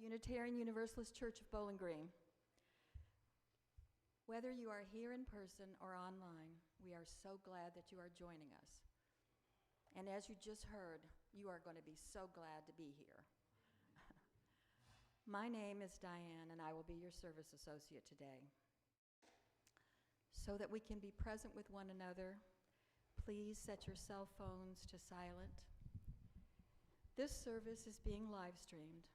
Unitarian Universalist Church of Bowling Green. Whether you are here in person or online, we are so glad that you are joining us. And as you just heard, you are going to be so glad to be here. My name is Diane, and I will be your service associate today. So that we can be present with one another, please set your cell phones to silent. This service is being live streamed.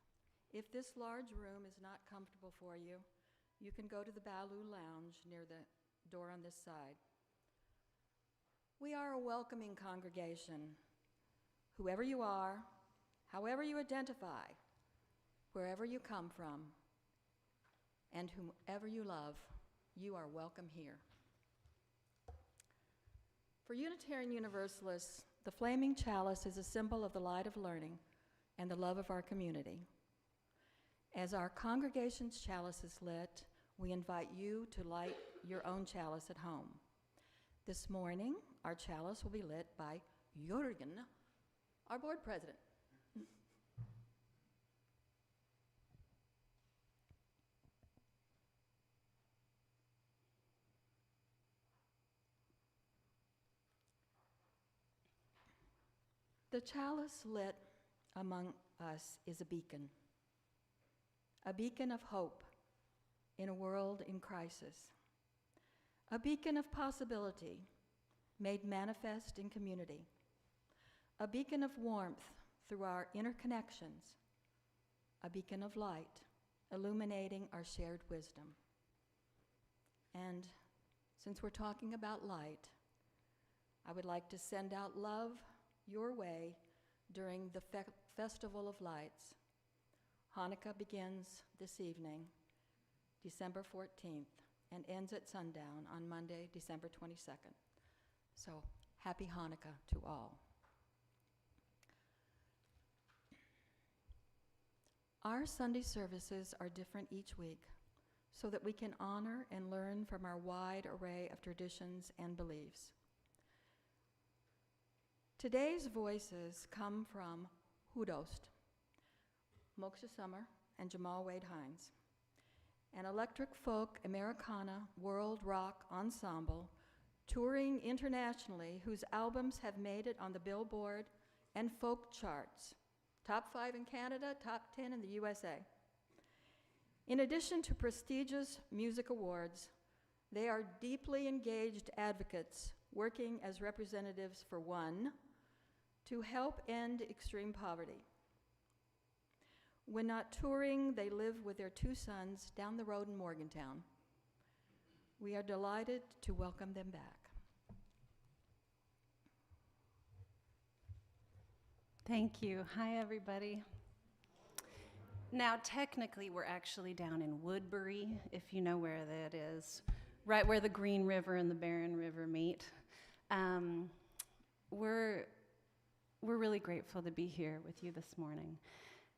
If this large room is not comfortable for you, you can go to the Baloo Lounge near the door on this side. We are a welcoming congregation. Whoever you are, however you identify, wherever you come from, and whomever you love, you are welcome here. For Unitarian Universalists, the flaming chalice is a symbol of the light of learning and the love of our community. As our congregation's chalice is lit, we invite you to light your own chalice at home. This morning, our chalice will be lit by Jürgen, our board president. The chalice lit among us is a beacon of hope in a world in crisis, a beacon of possibility made manifest in community, a beacon of warmth through our interconnections, a beacon of light illuminating our shared wisdom. And since we're talking about light, I would like to send out love your way during the Festival of Lights. Hanukkah begins this evening, December 14th, and ends at sundown on Monday, December 22nd. So, happy Hanukkah to all. Our Sunday services are different each week so that we can honor and learn from our wide array of traditions and beliefs. Today's voices come from HuDost, Moksha Summer, and Jamal Wade Hines, an electric folk Americana world rock ensemble touring internationally whose albums have made it on the Billboard and folk charts, top 5 in Canada, top 10 in the USA. In addition to prestigious music awards, they are deeply engaged advocates working as representatives for one, to help end extreme poverty. When not touring, they live with their 2 sons down the road in Morgantown. We are delighted to welcome them back. Thank you. Hi, everybody. Now, technically, we're actually down in Woodbury, if you know where that is, right where the Green River and the Barren River meet. We're really grateful to be here with you this morning.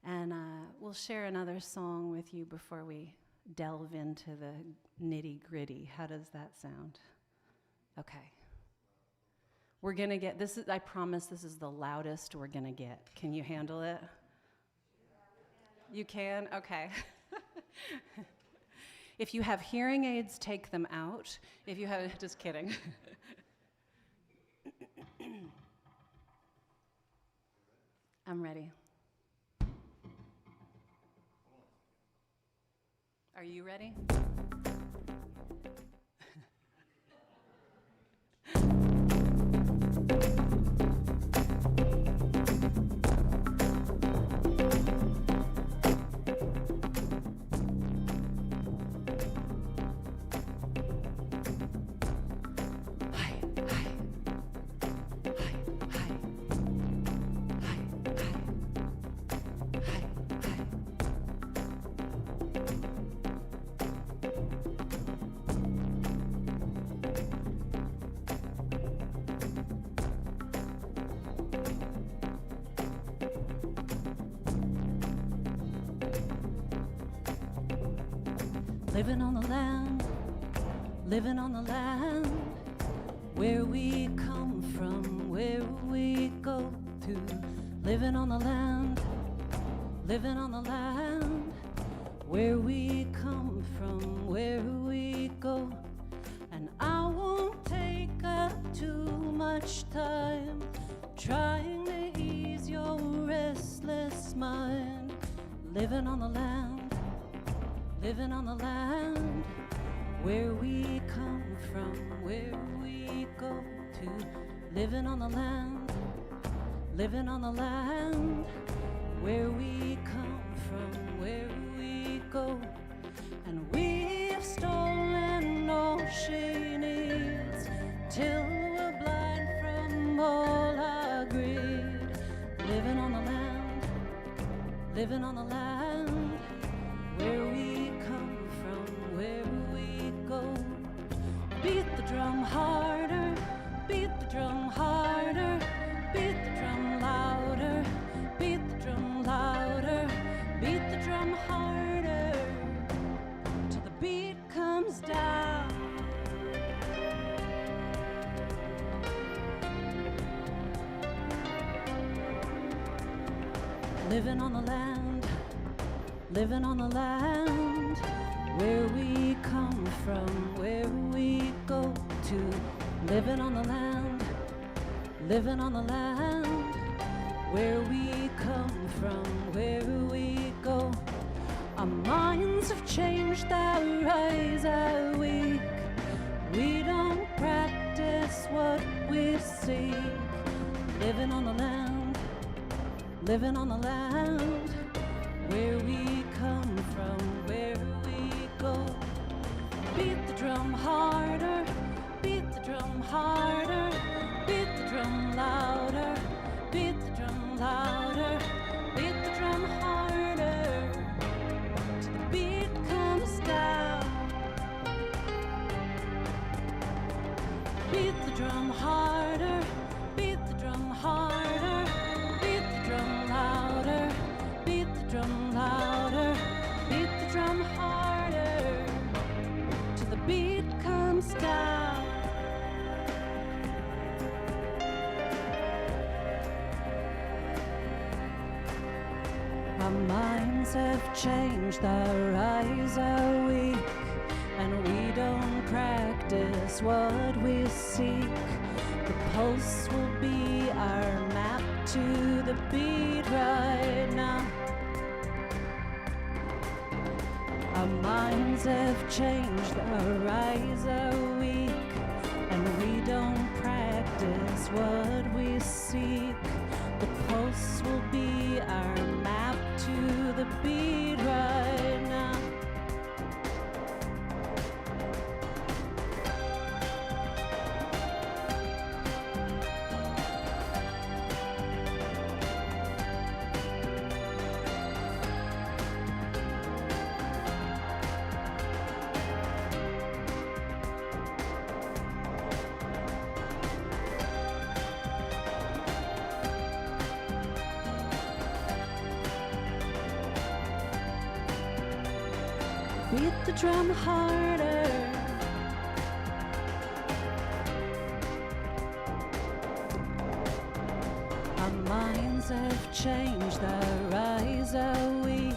And we'll share another song with you before we delve into the nitty-gritty. How does that sound? Okay. We're gonna get, I promise this is the loudest we're gonna get. Can you handle it? You can? Okay. If you have hearing aids, take them out. If you have, just kidding. I'm ready. Are you ready? Living on the land, living on the land, where we come from, where we go to. Living on the land, living on the land, where we come from, where we go. And I won't take up too much time trying to ease your restless mind. Living on the land, living on the land, where we come from, where we go to. Living on the land, living on the land, where we come from, where we go. And we've stolen all she needs till we're blind from all our greed. Living on the land, living on the land, where we come from, where we go. Beat the drum harder, beat the drum harder, beat the drum louder, beat the drum louder, beat the drum harder, till the beat comes down. Living on the land, living on the land, where we come from, where we go to. Living on the land, living on the land, where we come from, where we go. Our minds have changed, our eyes are weak. We don't practice what we seek. Living on the land, living on the land, where we come from, where we go. Beat the drum harder, beat the drum harder, beat the drum louder, beat the drum louder, beat the drum harder, till the beat comes down. Beat the drum harder, beat the drum harder, beat the drum louder, beat the drum louder, beat the drum harder, till the beat comes down. Our minds have changed, our eyes are weak, and we don't practice what we seek. The pulse will be our map to the beat right now. Our minds have changed, our eyes are weak, and we don't practice what we seek. The pulse will be our map to the beat right now. Beat the drum harder. Our minds have changed, our eyes are weak,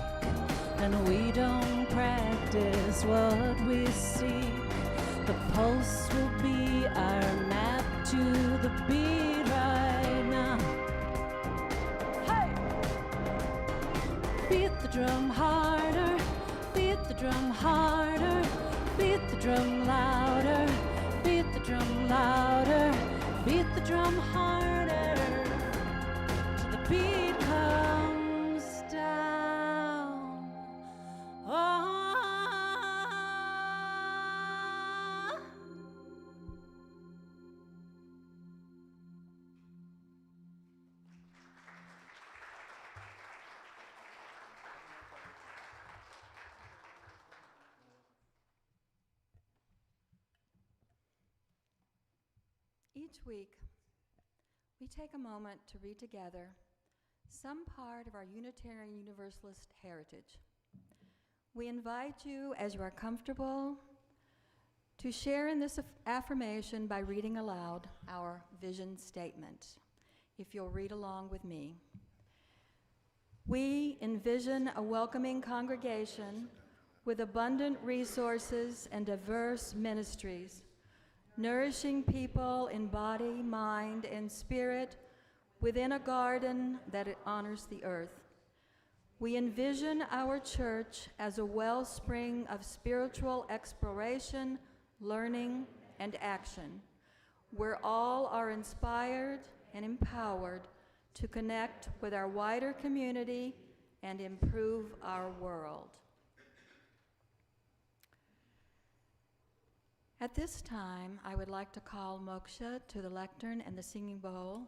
and we don't practice what we seek. The pulse will be our map to the beat right now. Hey! Beat the drum harder, beat the drum harder, beat the drum louder, beat the drum louder, beat the drum harder, till the beat comes down. Oh. Each week, we take a moment to read together some part of our Unitarian Universalist heritage. We invite you, as you are comfortable, to share in this affirmation by reading aloud our vision statement, if you'll read along with me. We envision a welcoming congregation with abundant resources and diverse ministries, nourishing people in body, mind, and spirit within a garden that honors the earth. We envision our church as a wellspring of spiritual exploration, learning, and action, where all are inspired and empowered to connect with our wider community and improve our world. At this time, I would like to call Moksha to the lectern and the singing bowl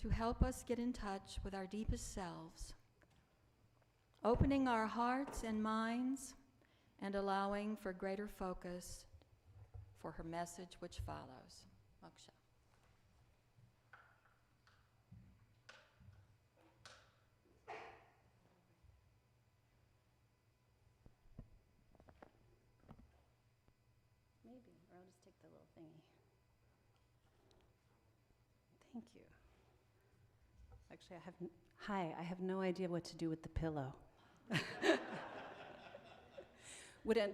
to help us get in touch with our deepest selves, opening our hearts and minds and allowing for greater focus for her message which follows. Moksha. Maybe, or I'll just take the little thingy. Thank you. Actually, I have no idea what to do with the pillow.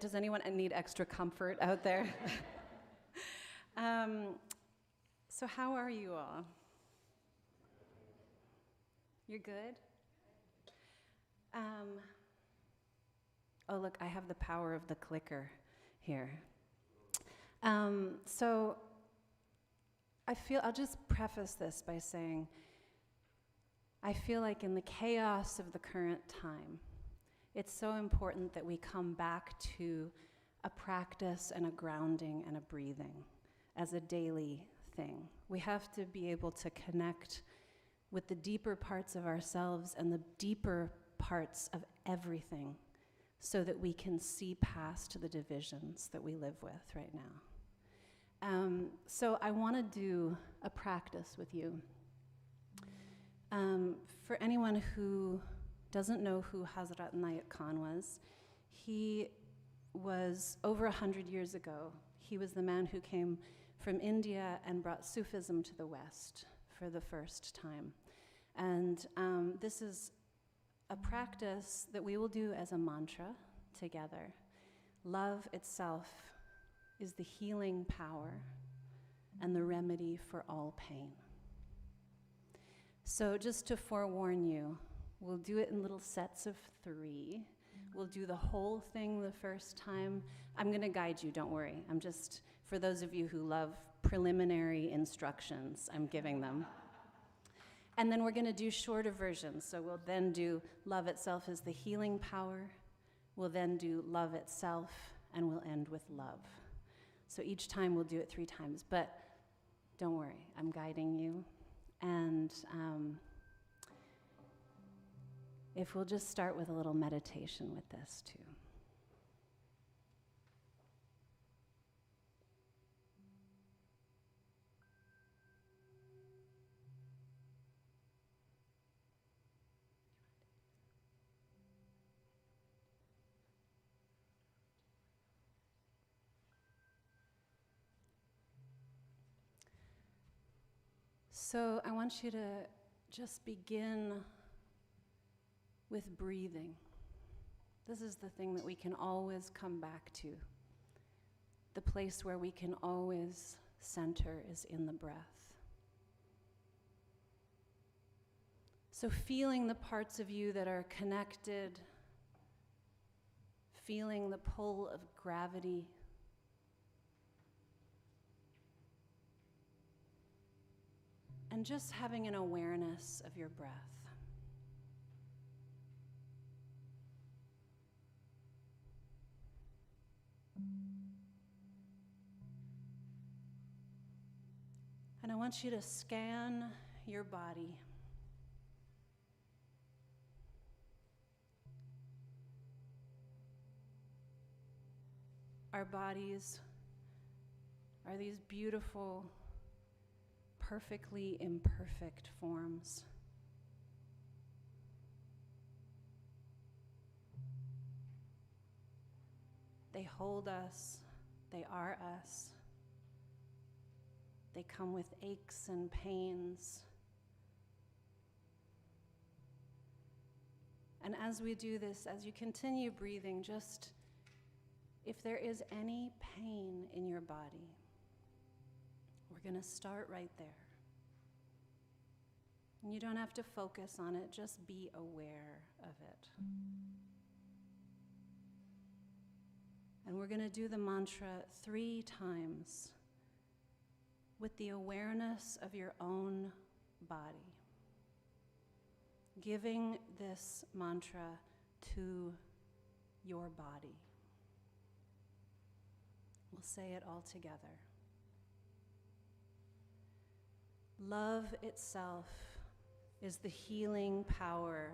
Does anyone need extra comfort out there? So how are you all? You're good? Oh, look, I have the power of the clicker here. So I'll just preface this by saying, I feel like in the chaos of the current time, it's so important that we come back to a practice and a grounding and a breathing as a daily thing. We have to be able to connect with the deeper parts of ourselves and the deeper parts of everything so that we can see past the divisions that we live with right now. So I want to do a practice with you. For anyone who doesn't know who Hazrat Inayat Khan was, he was over 100 years ago. He was the man who came from India and brought Sufism to the West for the first time. And this is a practice that we will do as a mantra together. Love itself is the healing power and the remedy for all pain. So just to forewarn you, we'll do it in little sets of 3. We'll do the whole thing the first time. I'm going to guide you, don't worry. I'm just, for those of you who love preliminary instructions, I'm giving them. And then we're going to do shorter versions. So we'll then do love itself is the healing power. We'll then do love itself, and we'll end with love. So each time we'll do it 3 times. But don't worry, I'm guiding you. And if we'll just start with a little meditation with this too. So I want you to just begin with breathing. This is the thing that we can always come back to. The place where we can always center is in the breath. So feeling the parts of you that are connected, feeling the pull of gravity, and just having an awareness of your breath. And I want you to scan your body. Our bodies are these beautiful, perfectly imperfect forms. They hold us, they are us. They come with aches and pains. And as we do this, as you continue breathing, just if there is any pain in your body, we're going to start right there. And you don't have to focus on it, just be aware of it. And we're going to do the mantra 3 times with the awareness of your own body, giving this mantra to your body. We'll say it all together. Love itself is the healing power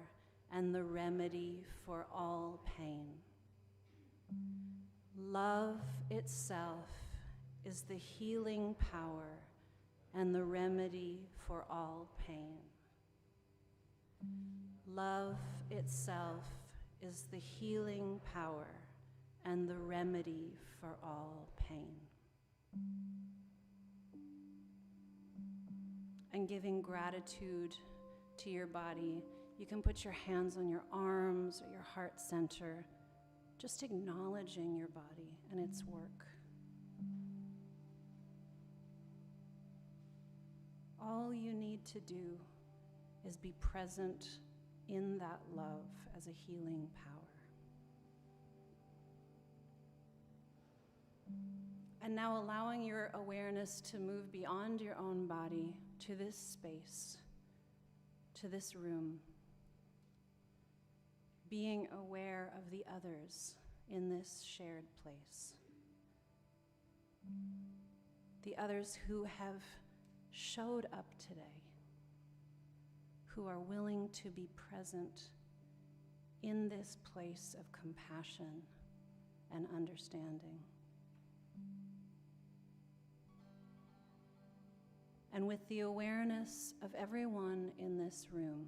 and the remedy for all pain. Love itself is the healing power and the remedy for all pain. Love itself is the healing power and the remedy for all pain. And giving gratitude to your body, you can put your hands on your arms or your heart center, just acknowledging your body and its work. All you need to do is be present in that love as a healing power. And now allowing your awareness to move beyond your own body to this space, to this room, being aware of the others in this shared place. The others who have showed up today, who are willing to be present in this place of compassion and understanding. And with the awareness of everyone in this room,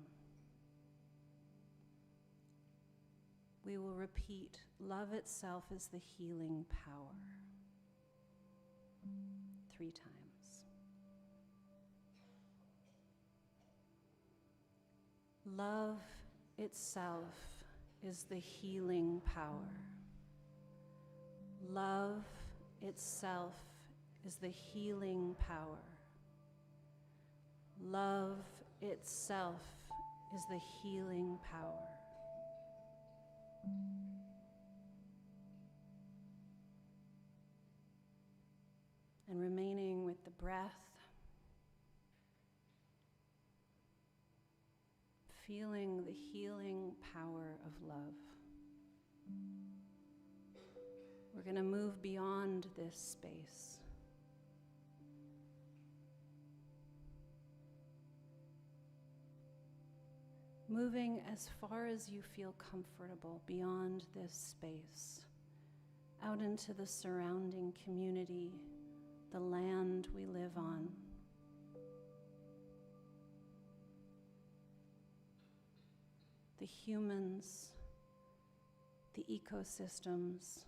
we will repeat, love itself is the healing power, 3 times. Love itself is the healing power. Love itself is the healing power. Love itself is the healing power. And remaining with the breath, feeling the healing power of love. We're going to move beyond this space. Moving as far as you feel comfortable beyond this space, out into the surrounding community, the land we live on. The humans, the ecosystems,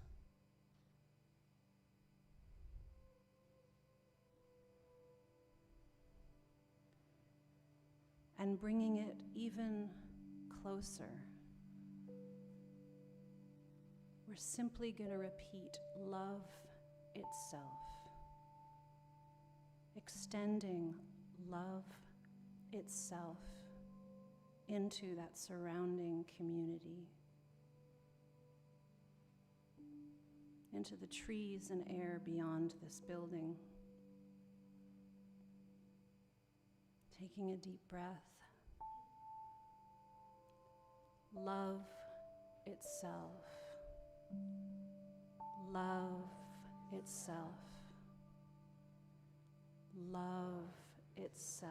and bringing it even closer. We're simply going to repeat love itself, extending love itself into that surrounding community, into the trees and air beyond this building. Taking a deep breath. Love itself. Love itself. Love itself.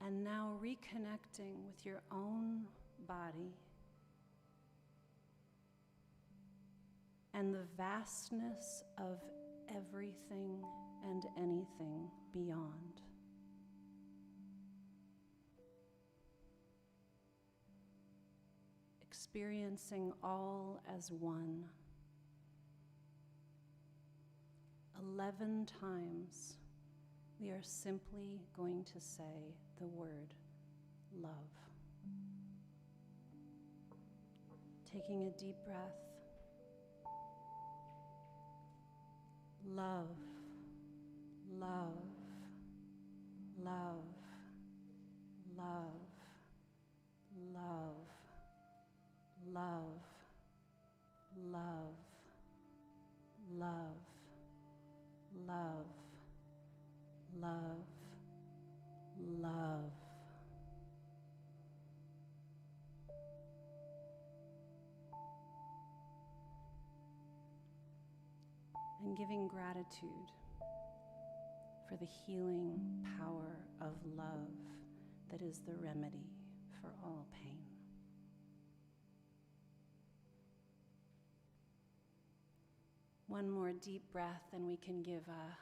And now reconnecting with your own body and the vastness of everything and anything beyond. Experiencing all as one. 11 times, we are simply going to say the word love. Taking a deep breath. Love, love, love, love, love, love, love, love, love, love, love. And giving gratitude for the healing power of love that is the remedy for all pain. One more deep breath and we can give a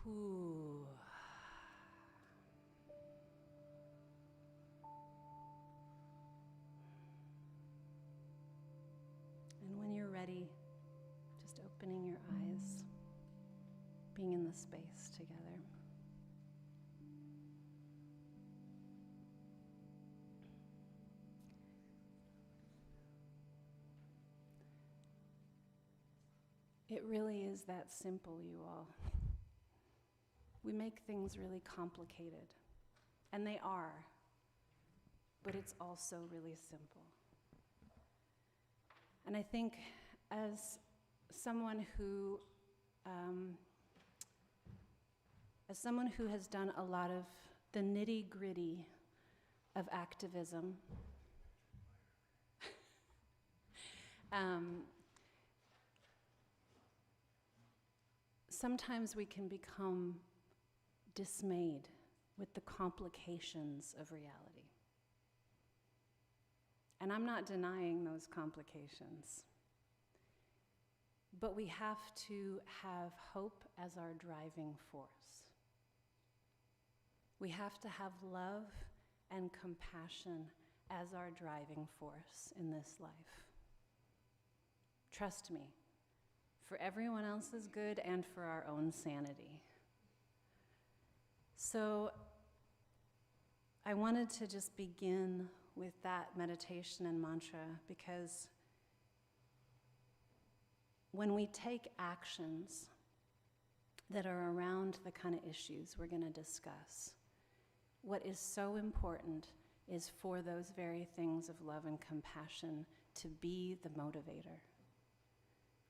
whoo. And when you're ready, just opening your eyes, being in the space together. It really is that simple, you all. We make things really complicated, and they are, but it's also really simple. And I think as someone who has done a lot of the nitty-gritty of activism, sometimes we can become dismayed with the complications of reality. And I'm not denying those complications. But we have to have hope as our driving force. We have to have love and compassion as our driving force in this life. Trust me, for everyone else's good and for our own sanity. So I wanted to just begin with that meditation and mantra because when we take actions that are around the kind of issues we're going to discuss, what is so important is for those very things of love and compassion to be the motivator.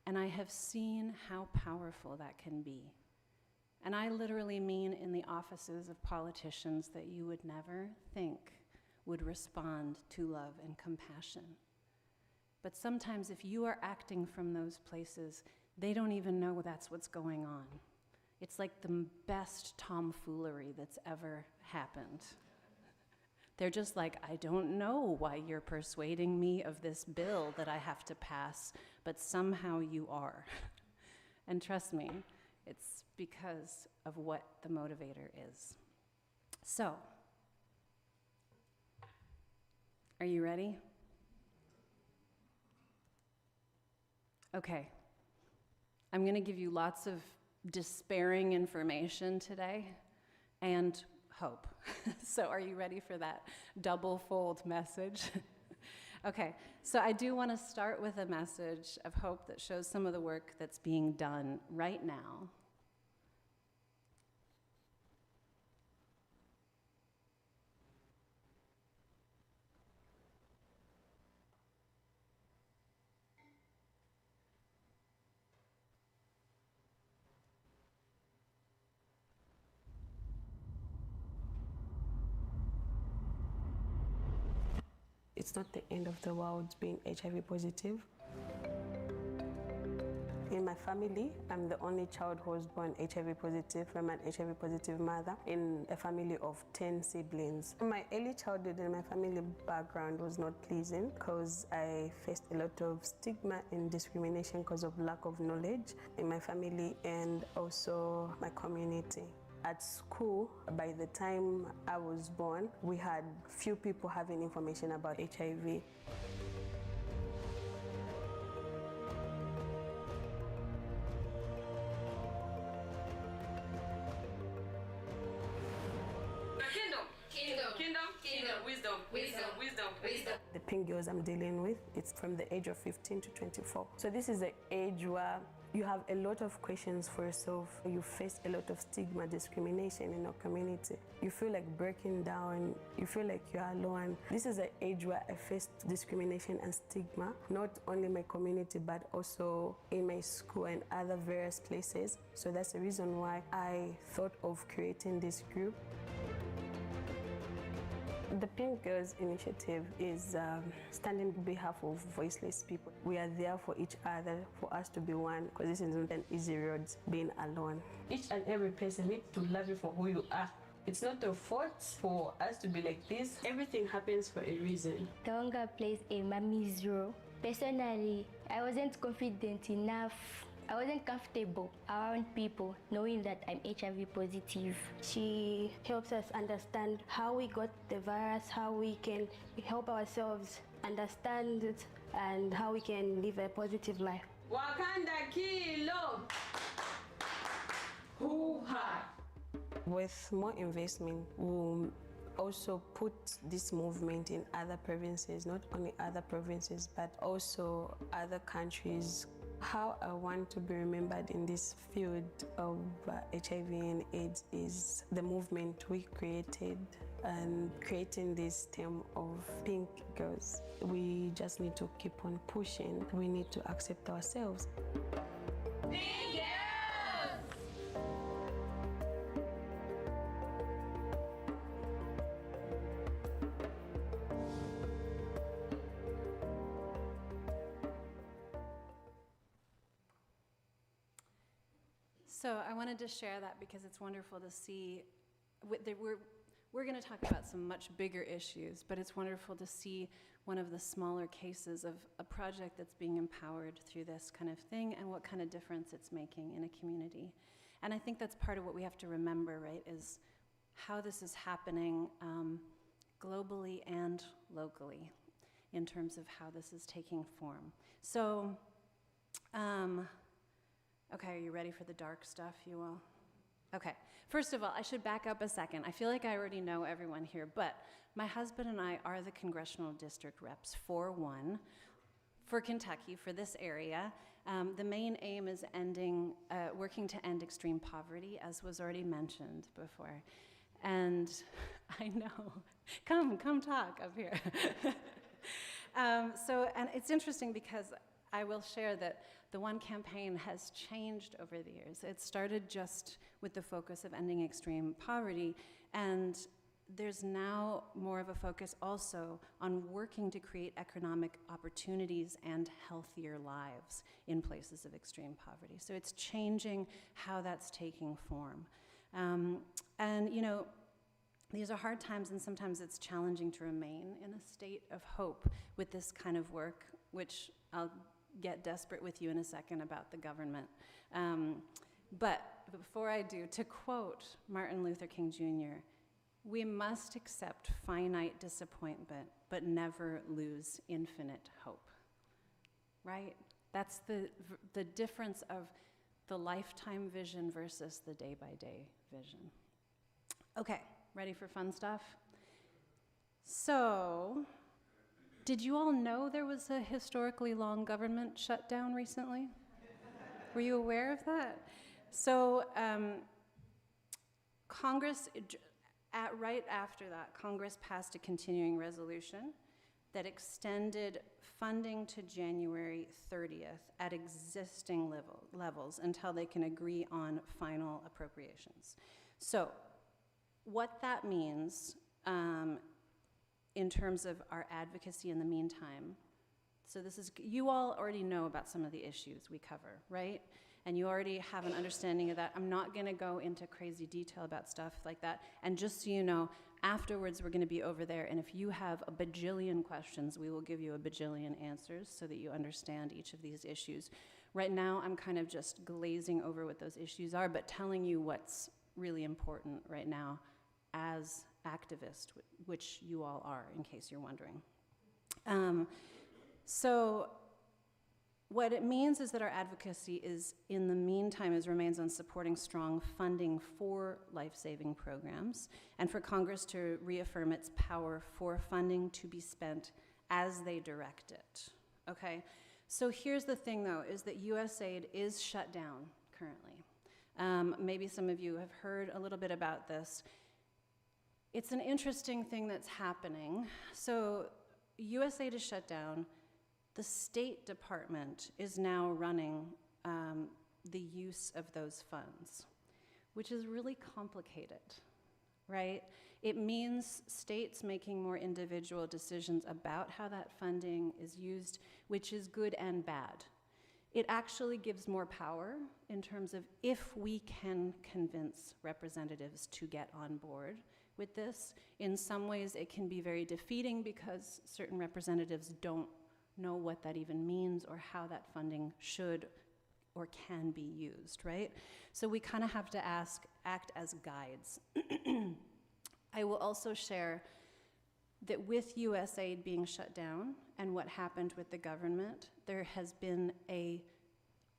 And I have seen how powerful that can be. And I literally mean in the offices of politicians that you would never think would respond to love and compassion. But sometimes if you are acting from those places, they don't even know that's what's going on. It's like the best tomfoolery that's ever happened. They're just like, I don't know why you're persuading me of this bill that I have to pass, but somehow you are. And trust me, it's because of what the motivator is. So, are you ready? Okay. I'm going to give you lots of despairing information today and hope. So are you ready for that double-fold message? Okay, so I do want to start with a message of hope that shows some of the work that's being done right now. It's not the end of the world being HIV positive. In my family, I'm the only child who was born HIV positive from an HIV positive mother in a family of 10 siblings. My early childhood and my family background was not pleasing because I faced a lot of stigma and discrimination because of lack of knowledge in my family and also my community. At school, by the time I was born, we had few people having information about HIV. The pink girls I'm dealing with, it's from the age of 15 to 24. So this is the age where you have a lot of questions for yourself. You face a lot of stigma, discrimination in your community. You feel like breaking down. You feel like you're alone. This is the age where I faced discrimination and stigma, not only in my community, but also in my school and other various places. So that's the reason why I thought of creating this group. The Pink Girls Initiative is standing on behalf of voiceless people. We are there for each other, for us to be one, because this is not an easy road, being alone. Each and every person needs to love you for who you are. It's not a fault for us to be like this. Everything happens for a reason. Kawanga plays a mommy's role. Personally, I wasn't confident enough. I wasn't comfortable around people knowing that I'm HIV positive. She helps us understand how we got the virus, how we can help ourselves understand it, and how we can live a positive life. Wakanda Kilo! Hoo-ha! With more investment, we'll also put this movement in other provinces, not only other provinces, but also other countries. How I want to be remembered in this field of HIV and AIDS is the movement we created and creating this term of pink girls. We just need to keep on pushing. We need to accept ourselves. Pink girls! So I wanted to share that because it's wonderful to see. We're going to talk about some much bigger issues, but it's wonderful to see one of the smaller cases of a project that's being empowered through this kind of thing and what kind of difference it's making in a community. And I think that's part of what we have to remember, right, is how this is happening globally and locally in terms of how this is taking form. So, okay, are you ready for the dark stuff, you all? Okay, first of all, I should back up a second. I feel like I already know everyone here, but my husband and I are the congressional district reps for Kentucky, for this area. The main aim is working to end extreme poverty, as was already mentioned before. And I know, come talk up here. And it's interesting because I will share that the One campaign has changed over the years. It started just with the focus of ending extreme poverty, and there's now more of a focus also on working to create economic opportunities and healthier lives in places of extreme poverty. So it's changing how that's taking form. And you know, these are hard times, and sometimes it's challenging to remain in a state of hope with this kind of work, which I'll get desperate with you in a second about the government. But before I do, to quote Martin Luther King Jr., we must accept finite disappointment, but never lose infinite hope, right? That's the difference of the lifetime vision versus the day-by-day vision. Okay, ready for fun stuff? So, did you all know there was a historically long government shutdown recently? Were you aware of that? So Congress, right after that, Congress passed a continuing resolution that extended funding to January 30th at existing levels until they can agree on final appropriations. So what that means in terms of our advocacy in the meantime. So this is, you all already know about some of the issues we cover, right? And you already have an understanding of that. I'm not gonna go into crazy detail about stuff like that. And just so you know, afterwards we're gonna be over there, and if you have a bajillion questions, we will give you a bajillion answers so that you understand each of these issues. Right now, I'm kind of just glazing over what those issues are, but telling you what's really important right now as activists, which you all are, in case you're wondering. So what it means is that our advocacy is, in the meantime, remains on supporting strong funding for life-saving programs, and for Congress to reaffirm its power for funding to be spent as they direct it, okay? So here's the thing, though, is that USAID is shut down currently. Maybe some of you have heard a little bit about this. It's an interesting thing that's happening. So USAID is shut down. The State Department is now running the use of those funds, which is really complicated, right? It means states making more individual decisions about how that funding is used, which is good and bad. It actually gives more power in terms of if we can convince representatives to get on board with this. In some ways, it can be very defeating because certain representatives don't know what that even means or how that funding should or can be used, right? So we kind of have to act as guides. I will also share that with USAID being shut down and what happened with the government, there has been a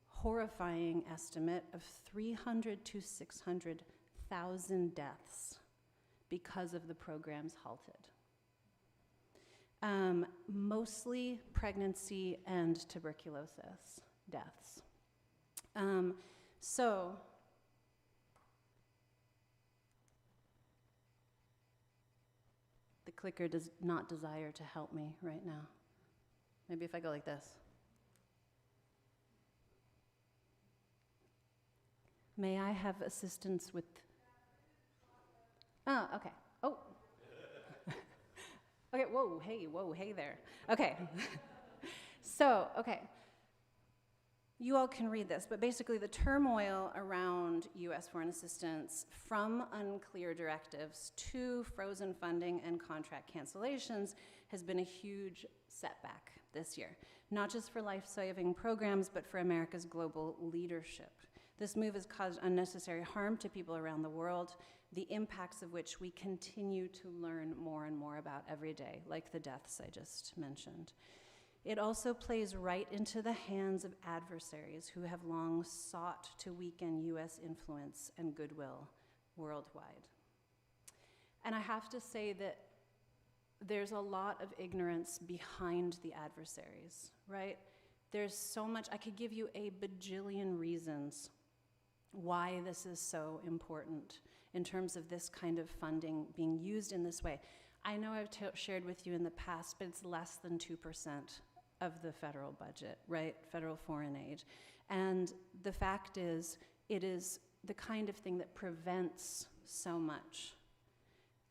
horrifying estimate of 300 to 600,000 deaths because of the programs halted. Mostly pregnancy and tuberculosis deaths. So the clicker does not desire to help me right now. Maybe if I go like this. May I have assistance with... Oh, okay. Oh. Okay, whoa, hey there. Okay. So, okay. You all can read this, but basically the turmoil around U.S. foreign assistance, from unclear directives to frozen funding and contract cancellations, has been a huge setback this year, not just for life-saving programs, but for America's global leadership. This move has caused unnecessary harm to people around the world, the impacts of which we continue to learn more and more about every day, like the deaths I just mentioned. It also plays right into the hands of adversaries who have long sought to weaken U.S. influence and goodwill worldwide. And I have to say that there's a lot of ignorance behind the adversaries, right? There's so much, I could give you a bajillion reasons why this is so important in terms of this kind of funding being used in this way. I know I've shared with you in the past, but it's less than 2% of the federal budget, right? Federal foreign aid. And the fact is, it is the kind of thing that prevents so much.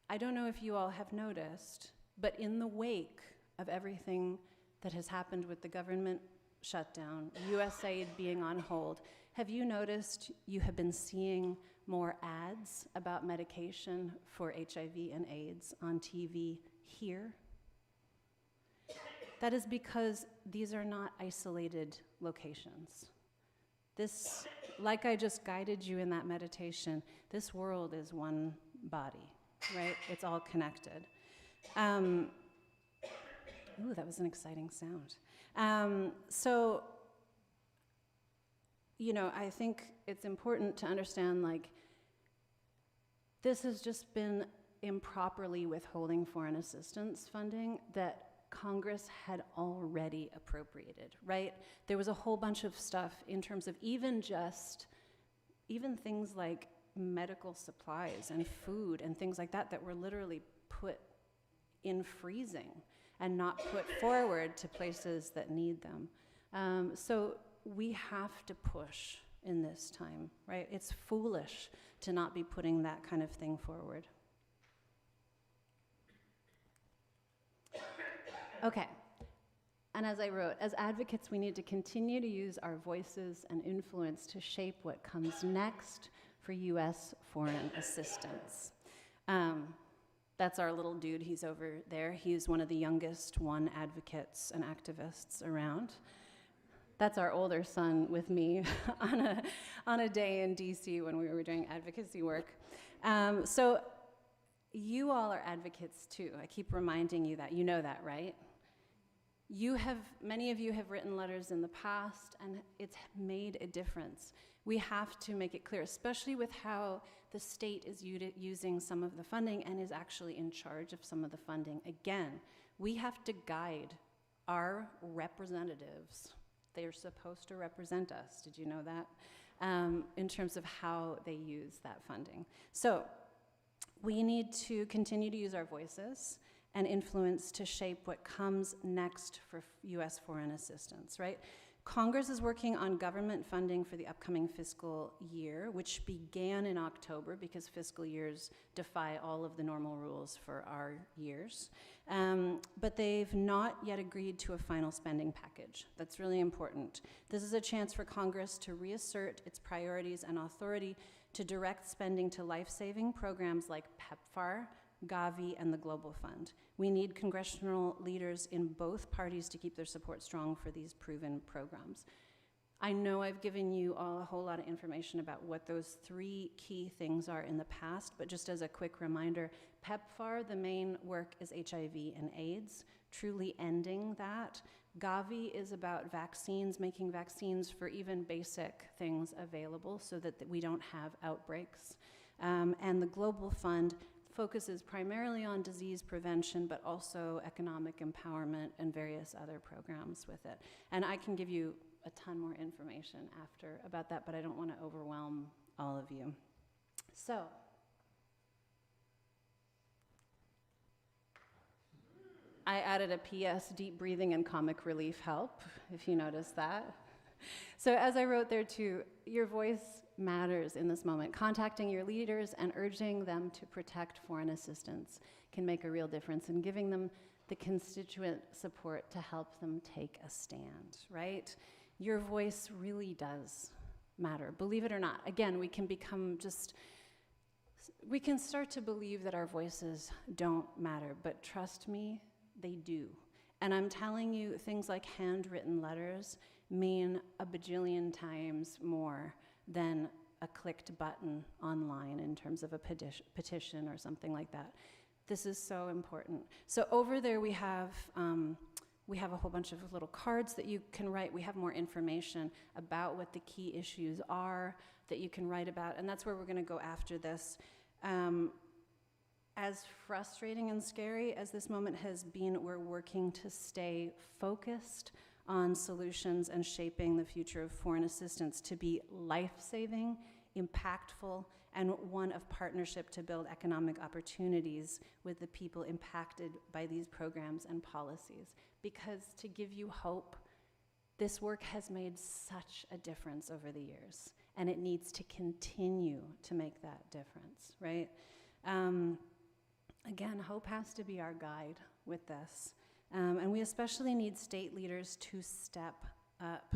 I don't know if you all have noticed, but in the wake of everything that has happened with the government shutdown, USAID being on hold, have you noticed you have been seeing more ads about medication for HIV and AIDS on TV here? That is because these are not isolated locations. This, like I just guided you in that meditation, this world is one body, right? It's all connected. Ooh, that was an exciting sound. So, you know, I think it's important to understand, like, this has just been improperly withholding foreign assistance funding that Congress had already appropriated, right? There was a whole bunch of stuff in terms of even things like medical supplies and food and things like that were literally put in freezing and not put forward to places that need them. So we have to push in this time, right? It's foolish to not be putting that kind of thing forward. Okay, and as I wrote, as advocates, we need to continue to use our voices and influence to shape what comes next for U.S. foreign assistance. That's our little dude, he's over there. He's one of the youngest advocates and activists around. That's our older son with me on a day in DC when we were doing advocacy work. So you all are advocates too. I keep reminding you that. You know that, right? Many of you have written letters in the past, and it's made a difference. We have to make it clear, especially with how the state is using some of the funding and is actually in charge of some of the funding. Again, We have to guide our representatives. They're supposed to represent us. Did you know that? In terms of how they use that funding. So we need to continue to use our voices and influence to shape what comes next for U.S. foreign assistance, right? Congress is working on government funding for the upcoming fiscal year, which began in October because fiscal years defy all of the normal rules for our years. But they've not yet agreed to a final spending package. That's really important. This is a chance for Congress to reassert its priorities and authority to direct spending to life-saving programs like PEPFAR, Gavi, and the Global Fund. We need congressional leaders in both parties to keep their support strong for these proven programs. I know I've given you all a whole lot of information about what those three key things are in the past, but just as a quick reminder, PEPFAR, the main work is HIV and AIDS, truly ending that. Gavi is about vaccines, making vaccines for even basic things available so that we don't have outbreaks. And the Global Fund focuses primarily on disease prevention, but also economic empowerment and various other programs with it. And I can give you a ton more information after about that, but I don't want to overwhelm all of you. So, I added a PS, deep breathing and comic relief help, if you noticed that. So as I wrote there too, your voice matters in this moment. Contacting your leaders and urging them to protect foreign assistance can make a real difference, and giving them the constituent support to help them take a stand, right? Your voice really does matter, believe it or not. Again, we can start to believe that our voices don't matter, but trust me, they do. And I'm telling you, things like handwritten letters mean a bajillion times more than a clicked button online in terms of a petition or something like that. This is so important. So over there we have a whole bunch of little cards that you can write. We have more information about what the key issues are that you can write about, and that's where we're gonna go after this. As frustrating and scary as this moment has been, we're working to stay focused on solutions and shaping the future of foreign assistance to be life-saving, impactful, and one of partnership to build economic opportunities with the people impacted by these programs and policies. Because to give you hope, this work has made such a difference over the years, and it needs to continue to make that difference, right? Again, hope has to be our guide with this. And we especially need state leaders to step up.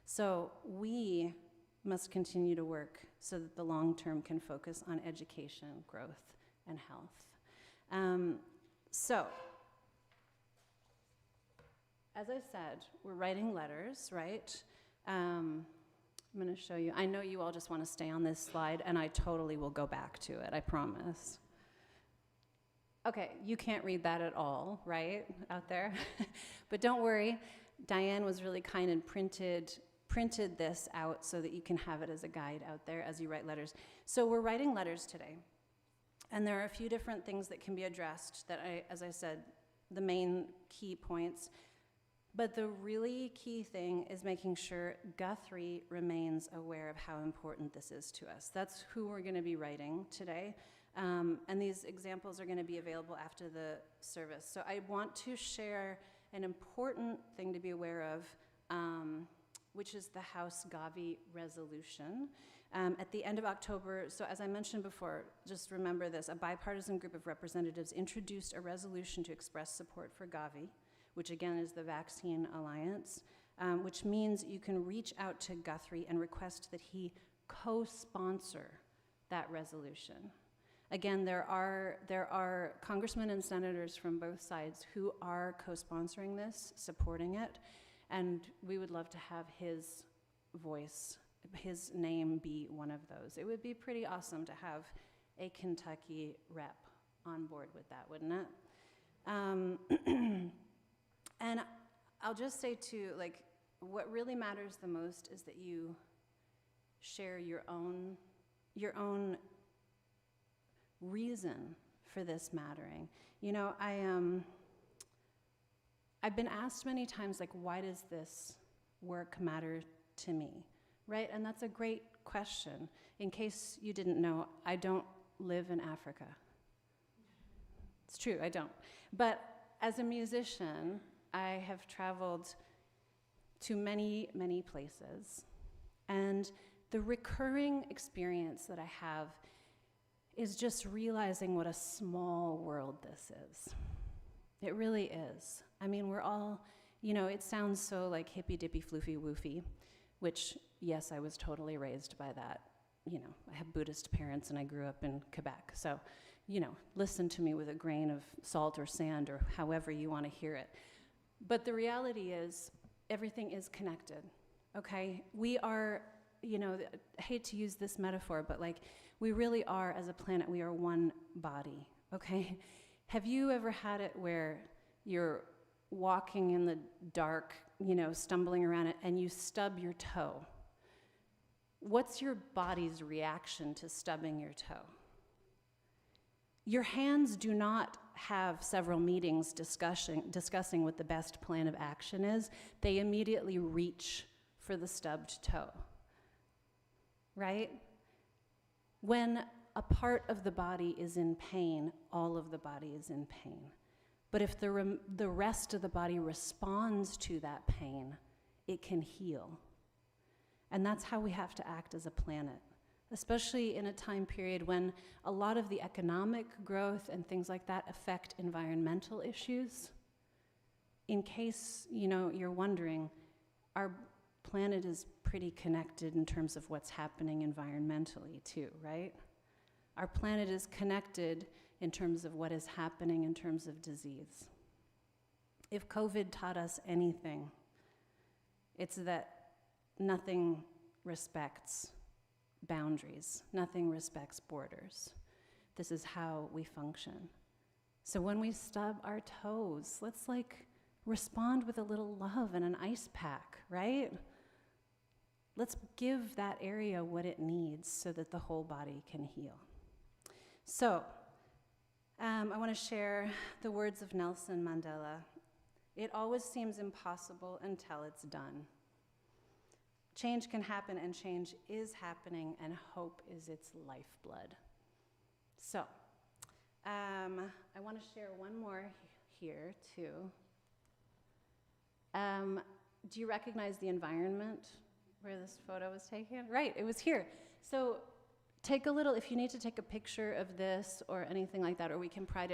So we must continue to work so that the long term can focus on education, growth, and health. So, as I said, we're writing letters, right? I'm gonna show you. I know you all just wanna stay on this slide, and I totally will go back to it, I promise. Okay, you can't read that at all, right, out there? But don't worry, Diane was really kind and printed this out so that you can have it as a guide out there as you write letters. So we're writing letters today, and there are a few different things that can be addressed that as I said, the main key points. But the really key thing is making sure Guthrie remains aware of how important this is to us. That's who we're gonna be writing today. And these examples are going to be available after the service. So I want to share an important thing to be aware of, which is the House Gavi resolution. At the end of October, so as I mentioned before, just remember this, a bipartisan group of representatives introduced a resolution to express support for Gavi, which again is the Vaccine Alliance, which means you can reach out to Guthrie and request that he co-sponsor that resolution. Again, there are congressmen and senators from both sides who are co-sponsoring this, supporting it, and we would love to have his voice, his name be one of those. It would be pretty awesome to have a Kentucky rep on board with that, wouldn't it? And I'll just say too, like, what really matters the most is that you share your own reason for this mattering. You know, I've been asked many times, like, why does this work matter to me, right? And that's a great question. In case you didn't know, I don't live in Africa. It's true, I don't. But as a musician, I have traveled to many, many places. And the recurring experience that I have is just realizing what a small world this is. It really is. I mean, we're all, it sounds so like hippy-dippy, floofy-woofy, which, yes, I was totally raised by that. I have Buddhist parents and I grew up in Quebec. So, listen to me with a grain of salt or sand or however you want to hear it. But the reality is, everything is connected, okay? We are, I hate to use this metaphor, but we really are, as a planet, we are one body, okay? Have you ever had it where you're walking in the dark, stumbling around it, and you stub your toe? What's your body's reaction to stubbing your toe? Your hands do not have several meetings discussing what the best plan of action is. They immediately reach for the stubbed toe, right? When a part of the body is in pain, all of the body is in pain. But if the rest of the body responds to that pain, it can heal. And that's how we have to act as a planet, especially in a time period when a lot of the economic growth and things like that affect environmental issues. In case, you're wondering, our planet is pretty connected in terms of what's happening environmentally too, right? Our planet is connected in terms of what is happening in terms of disease. If COVID taught us anything, it's that nothing respects boundaries. Nothing respects borders. This is how we function. So when we stub our toes, let's respond with a little love and an ice pack, right? Let's give that area what it needs so that the whole body can heal. So, I want to share the words of Nelson Mandela. It always seems impossible until it's done. Change can happen, and change is happening, and hope is its lifeblood. So, I want to share one more here, too. Do you recognize the environment where this photo was taken? Right, it was here. So take a little, if you need to take a picture of this or anything like that, or we can provide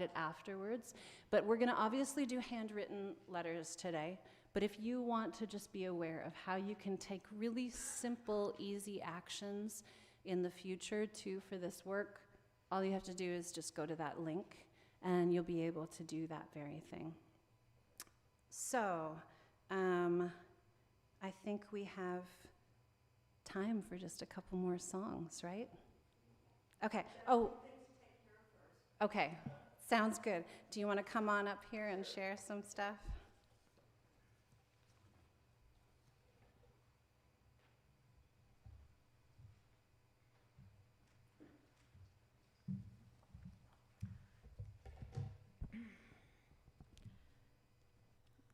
it afterwards. But we're going to obviously do handwritten letters today. But if you want to just be aware of how you can take really simple, easy actions in the future too for this work, all you have to do is just go to that link and you'll be able to do that very thing. So, I think we have time for just a couple more songs, right? Okay. Oh. Okay. Sounds good. Do you want to come on up here and share some stuff?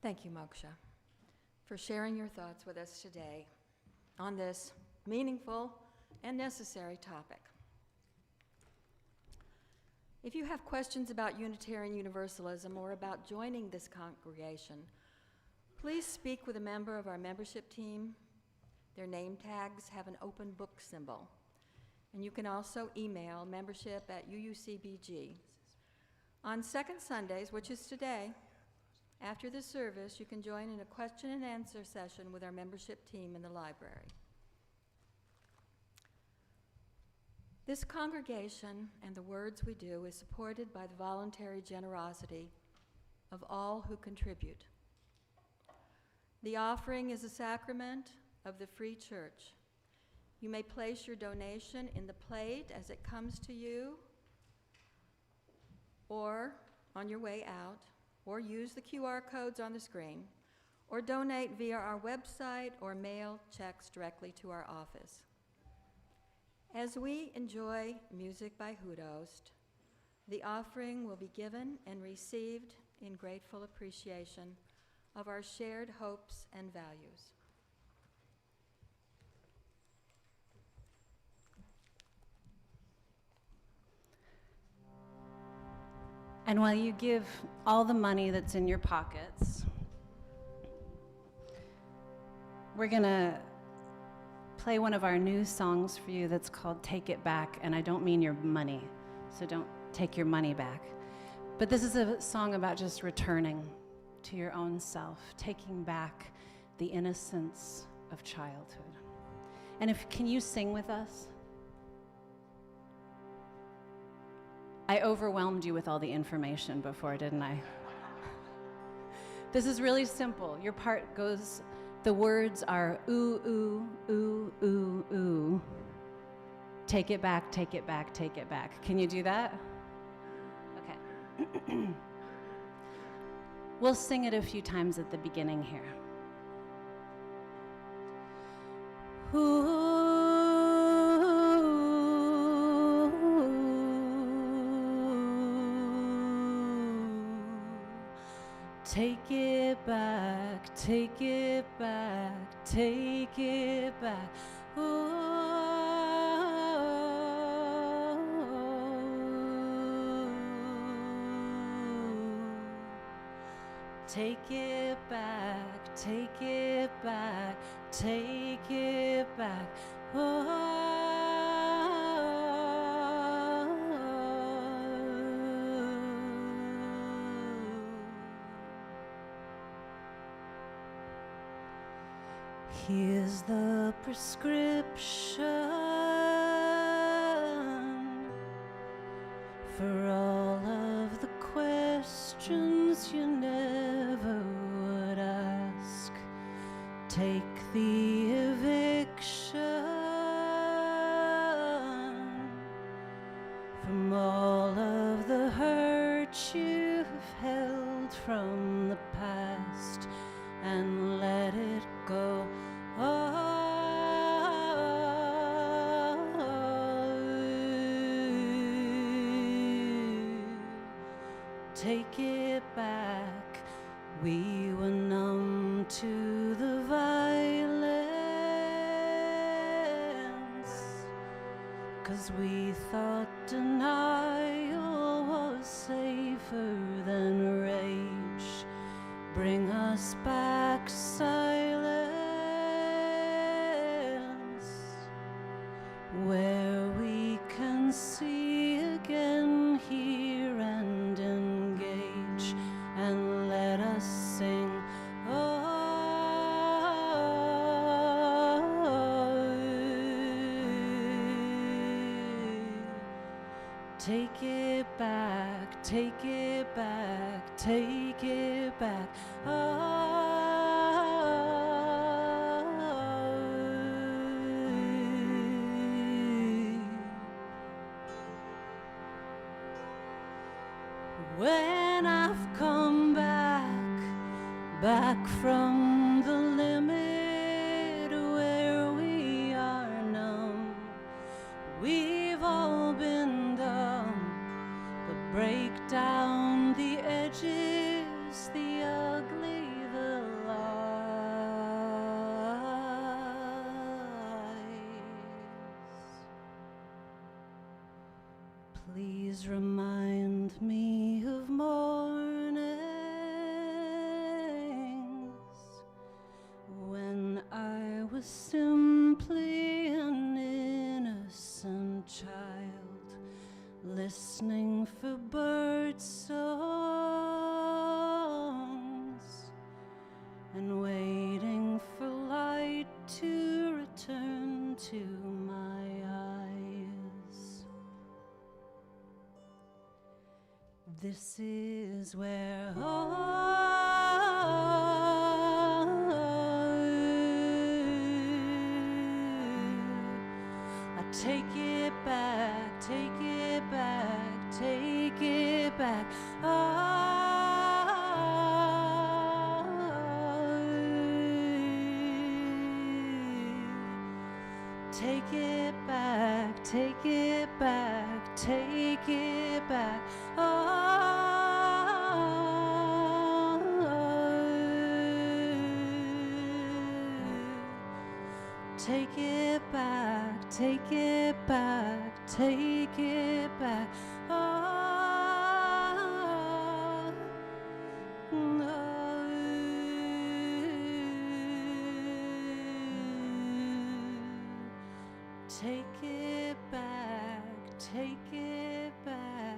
Thank you, Moksha, for sharing your thoughts with us today on this meaningful and necessary topic. If you have questions about Unitarian Universalism or about joining this congregation, please speak with a member of our membership team. Their name tags have an open book symbol. And you can also email membership@uucbg. On second Sundays, which is today, after the service, you can join in a question and answer session with our membership team in the library. This congregation and the words we do is supported by the voluntary generosity of all who contribute. The offering is a sacrament of the free church. You may place your donation in the plate as it comes to you, or on your way out, or use the QR codes on the screen, or donate via our website or mail checks directly to our office. As we enjoy music by HuDost, the offering will be given and received in grateful appreciation of our shared hopes and values. And while you give all the money that's in your pockets, we're gonna play one of our new songs for you that's called Take It Back, and I don't mean your money, so don't take your money back. But this is a song about just returning to your own self, taking back the innocence of childhood. And can you sing with us? I overwhelmed you with all the information before, didn't I? This is really simple. Your part goes, the words are ooh, ooh, ooh, ooh, ooh. Take it back, take it back, take it back. Can you do that? Okay. We'll sing it a few times at the beginning here. Ooh. Take it back, take it back, take it back. Take it back, take it back, take it back. Here's the prescription for all of the questions you never would ask. Take the eviction from all of the hurt you've held from the past and let it go. Take it back. We were numb to the violence, 'cause we thought denial was safer than rage. Bring us back silence, where we can see again, hear and engage, and let us sing. Take it back, take it back, take it back. When I've come back from the limit where we are numb, we've all been dumb, but break down the edges, the ugly, the lies. Please remind me of mornings when I was simply an innocent child, listening for bird songs and waiting for light to return to my eyes. This is where I take it back, take it back, take it back. Take it back, take it back, take it back. Take it back, take it back, take it back. Oh, no. Take it back, take it back,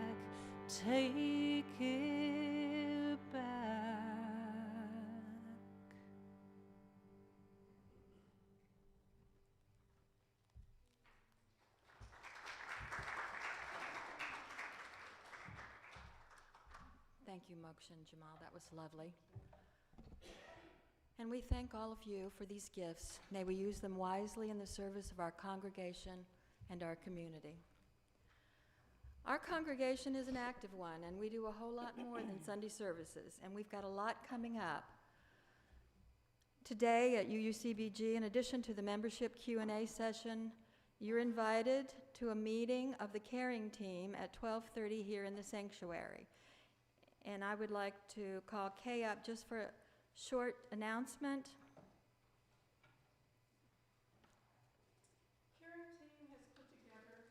take it back. Thank you, Moksha and Jamal. That was lovely. And we thank all of you for these gifts. May we use them wisely in the service of our congregation and our community. Our congregation is an active one, and we do a whole lot more than Sunday services, and we've got a lot coming up. Today at UUCBG, in addition to the membership Q&A session, you're invited to a meeting of the caring team at 12:30 here in the sanctuary. And I would like to call Kay up just for a short announcement. Caring team has put together,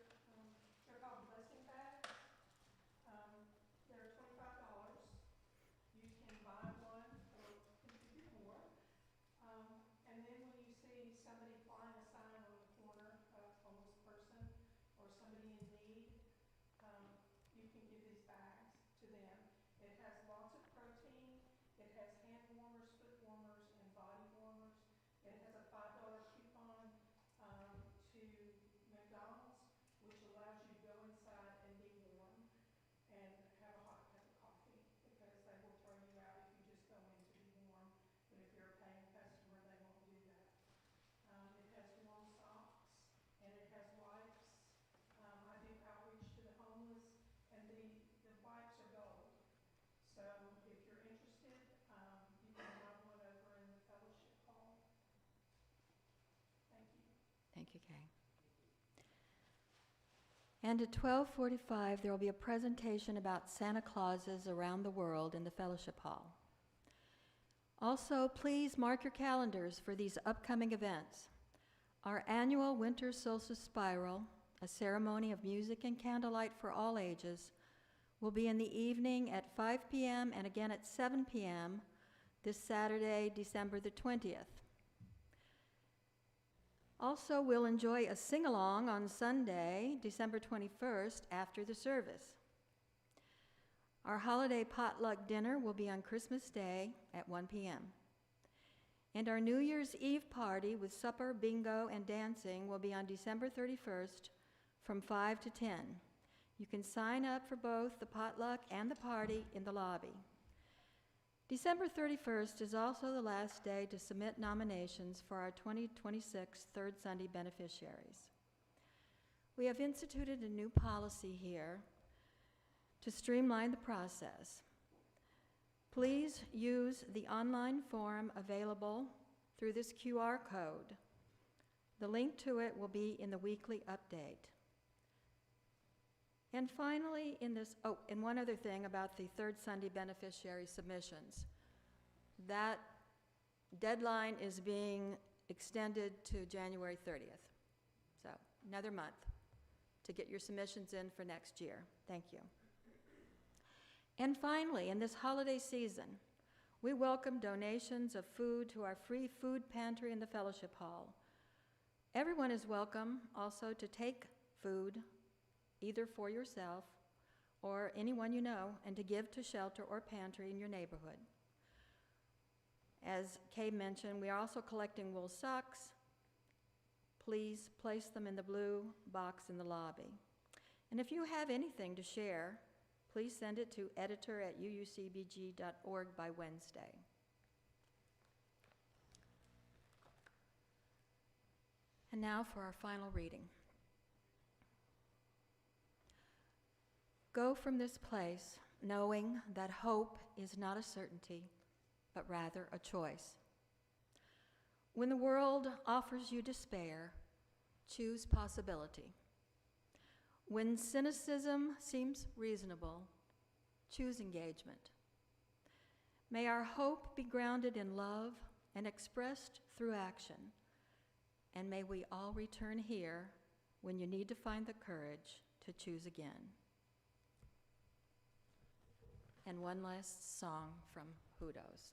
they're called blessing bags. They're $25. You can buy one or contribute more. And then when you see somebody flying a sign on the corner, a homeless person or somebody in need, you can give these bags to them. It has lots of protein. It has hand warmers, foot warmers, and body warmers. It has a $5 coupon to McDonald's, which allows you to go inside and be warm and have a hot cup of coffee, because they will throw you out if you just go in to be warm. But if you're a paying customer, they won't do that. It has warm socks, and it has wipes. I do outreach to the homeless, and the wipes are gold. So if you're interested, you can buy one over in the fellowship hall. Thank you. Thank you, Kay. And at 12:45, there will be a presentation about Santa Clauses around the world in the fellowship hall. Also, please mark your calendars for these upcoming events. Our annual Winter Solstice Spiral, a ceremony of music and candlelight for all ages, will be in the evening at 5 p.m. and again at 7 p.m. this Saturday, December the 20th. Also, we'll enjoy a sing-along on Sunday, December 21st, after the service. Our holiday potluck dinner will be on Christmas Day at 1 p.m. And our New Year's Eve party with supper, bingo, and dancing will be on December 31st from 5 to 10. You can sign up for both the potluck and the party in the lobby. December 31st is also the last day to submit nominations for our 2026 Third Sunday beneficiaries. We have instituted a new policy here to streamline the process. Please use the online form available through this QR code. The link to it will be in the weekly update. And finally, and one other thing about the Third Sunday beneficiary submissions. That deadline is being extended to January 30th. So, another month to get your submissions in for next year. Thank you. And finally, in this holiday season, we welcome donations of food to our free food pantry in the fellowship hall. Everyone is welcome also to take food either for yourself or anyone you know, and to give to shelter or pantry in your neighborhood. As Kay mentioned, we are also collecting wool socks. Please place them in the blue box in the lobby. And if you have anything to share, please send it to editor@uucbg.org by Wednesday. And now for our final reading. Go from this place knowing that hope is not a certainty, but rather a choice. When the world offers you despair, choose possibility. When cynicism seems reasonable, choose engagement. May our hope be grounded in love and expressed through action. and may we all return here when you need to find the courage to choose again. And one last song from HuDost.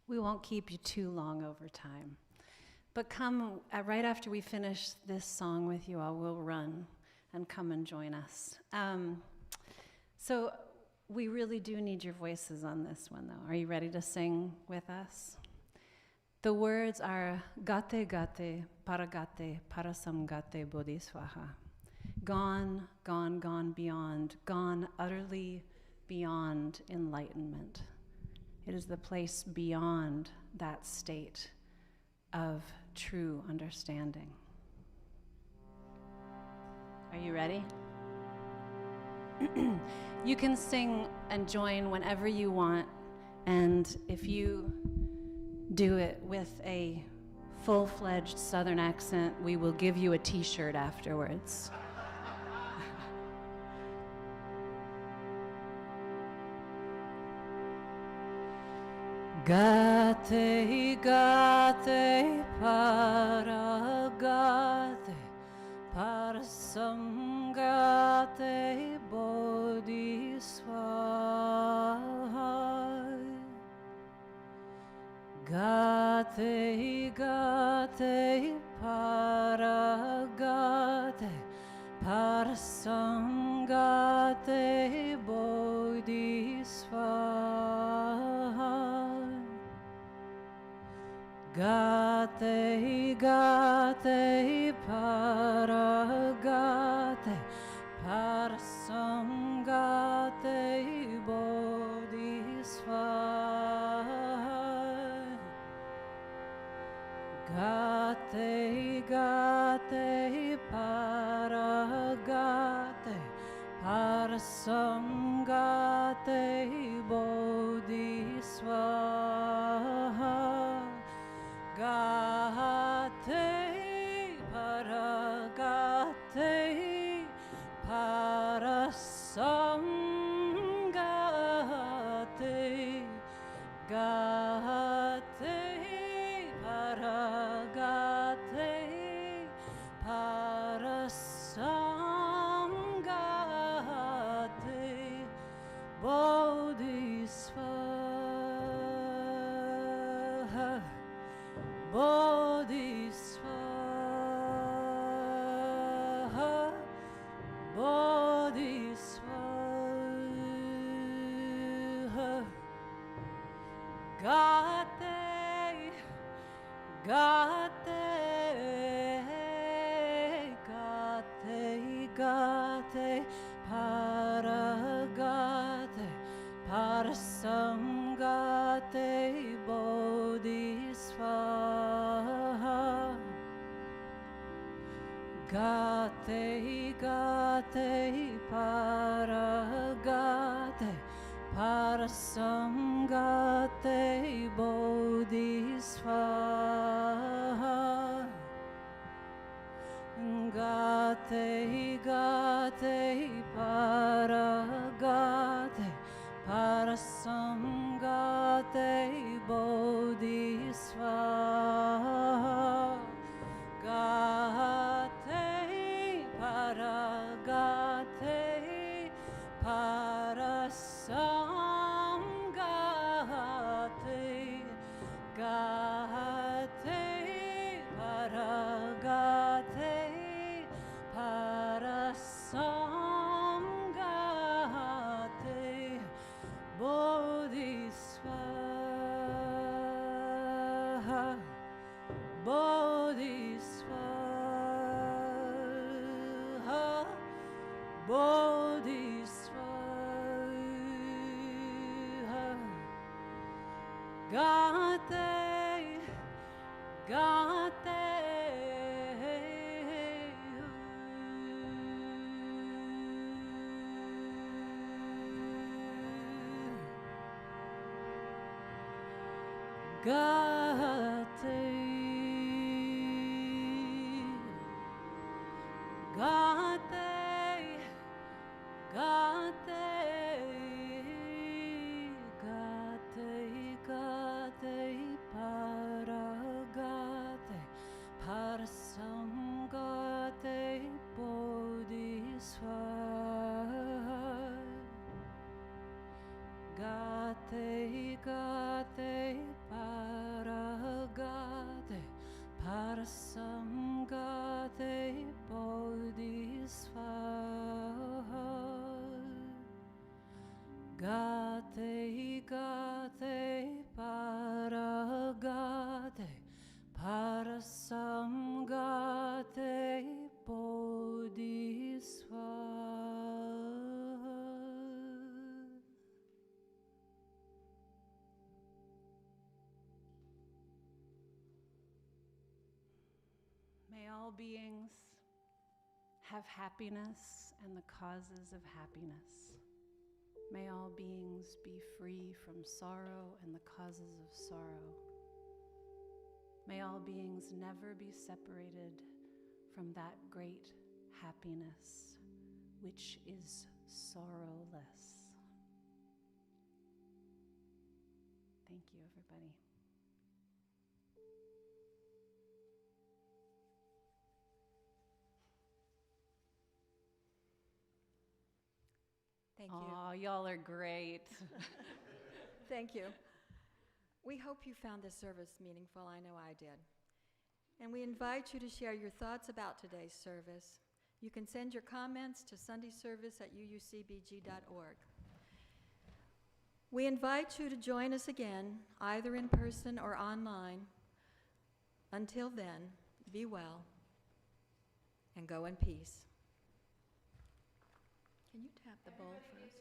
We won't keep you too long over time. But come, right after we finish this song with you all, we'll run and come and join us. So we really do need your voices on this one, though. Are you ready to sing with us? The words are Gate gate, paragate, parasamgate bodhisvaha. Gone, gone, gone beyond, gone utterly beyond enlightenment. It is the place beyond that state of true understanding. Are you ready? You can sing and join whenever you want, and if you do it with a full-fledged Southern accent, we will give you a t-shirt afterwards. Gate, gate, paragate, parasamgate bodhisvaha. Gate, gate, paragate, parasamgate bodhisvaha. Gate, gate, paragate, parasamgate bodhisvaha. Gate, gate, paragate, parasamgate bodhisvaha. Gate, paragate, parasamgate. Gate, paragate, parasamgate bodhisvaha. Bodhisvaha, Bodhisvaha. Gate, gate, gate, paragate, parasamgate bodhisvaha. Gate, gate, paragate, parasamgate bodhisvaha. Gate, gate, paragate, parasamgate bodhisvaha. Gate, paragate, parasamgate. Gate, paragate, parasamgate bodhisvaha. Bodhisvaha, Bodhisvaha. Gate, gate. Gate, gate, para. gate, para samgate bodhisvaha. Gate, para samgate bodhisvaha. May all beings have happiness and the causes of happiness. May all beings be free from sorrow and the causes of sorrow. May all beings never be separated from that great happiness which is sorrowless. Thank you, everybody. Thank you. Aw, y'all are great. Thank you. We hope you found this service meaningful. I know I did. And we invite you to share your thoughts about today's service. You can send your comments to sundayservice@uucbg.org. We invite you to join us again, either in person or online. Until then, be well and go in peace. Can you tap the bowl for us?